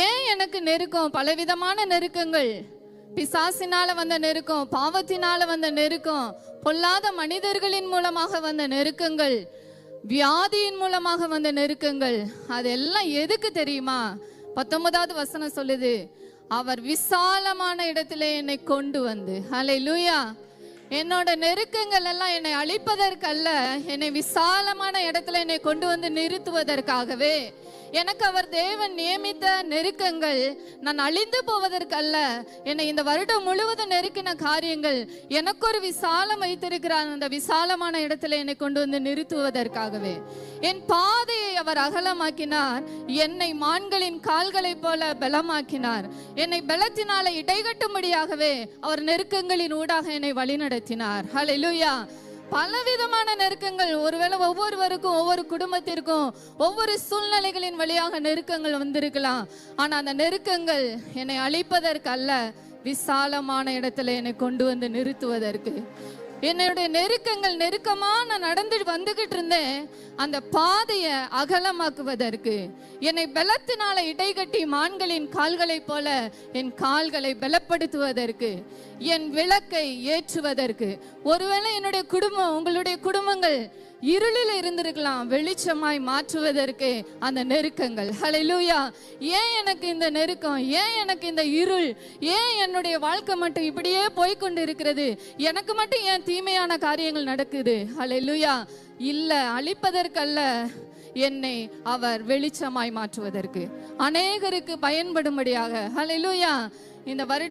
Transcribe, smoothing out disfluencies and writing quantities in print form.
ஏன் எனக்கு நெருக்கம்? பலவிதமான நெருக்கங்கள், பிசாசினால வந்த நெருக்கம், பாவத்தினால வந்த நெருக்கம், பொல்லாத மனிதர்களின் மூலமாக வந்த நெருக்கங்கள், வியாதியின் மூலமாக வந்த நெருக்கங்கள், அதெல்லாம் எதுக்கு தெரியுமா? 19வது வசனம் சொல்லுது, அவர் விசாலமான இடத்திலே என்னை கொண்டு வந்து, ஹல்லேலூயா, என்னோட நெருக்கங்கள் எல்லாம் என்னை அழிப்பதற்கல்ல, என்னை விசாலமான இடத்துல என்னை கொண்டு வந்து நிறுத்துவதற்காகவே. எனக்கு அவர் தேவன் நியமித்த நெருக்கங்கள் நான் அழிந்து போவதற்கல்ல, என்னை இந்த வருடம் முழுவதும் நெருக்கின காரியங்கள் எனக்கு ஒரு விசாலம் வைத்திருக்கிறார். அந்த விசாலமான இடத்துல என்னை கொண்டு வந்து நிறுத்துவதற்காகவே. என் பாதையை அவர் அகலமாக்கினார், என்னை மான்களின் கால்களை போல பலமாக்கினார். என்னை பலத்தினால இடைகட்டும்படியாகவே அவர் நெருக்கங்களின் ஊடாக என்னை வழிநடத்தினார். ஹல்லேலூயா. பலவிதமான நெருக்கங்கள், ஒருவேளை ஒவ்வொருவருக்கும், ஒவ்வொரு குடும்பத்திற்கும், ஒவ்வொரு சூழ்நிலைகளின் வழியாக நெருக்கங்கள் வந்திருக்கலாம். ஆனா அந்த நெருக்கங்கள் என்னை அழிப்பதற்கு அல்ல, விசாலமான இடத்துல என்னை கொண்டு வந்து நிறுத்துவதற்கு. என்னுடைய நெருக்கங்கள் நெருக்கமா நான் நடந்து வந்துகிட்டு இருந்தேன், அந்த பாதையை அகலமாக்குவதற்கு. என்னை பலத்தினால இடைகட்டி மான்களின் கால்களை போல என் கால்களை பலப்படுத்துவதற்கு, என் விளக்கை ஏற்றுவதற்கு. ஒருவேளை என்னுடைய குடும்பம், உங்களுடைய குடும்பங்கள் இருளில் இருந்திருக்கலாம், வெளிச்சமாய் மாற்றுவதற்கு அந்த நெருக்கங்கள். ஹல்லேலூயா. ஏன் எனக்கு இந்த நெருக்கம்? ஏன் எனக்கு இந்த இருள்? ஏன் என்னுடைய வாழ்க்கை மட்டும் இப்படியே போய்கொண்டு இருக்கிறது? எனக்கு மட்டும் ஏன் தீமையான காரியங்கள் நடக்குது? ஹல்லேலூயா. இல்ல, அழிப்பதற்கல்ல, என்னை அவர் வெளிச்சமாய் மாற்றுவதற்கு, அநேகருக்கு பயன்படும்படியாக. ஹல்லேலூயா. இந்த வருடம்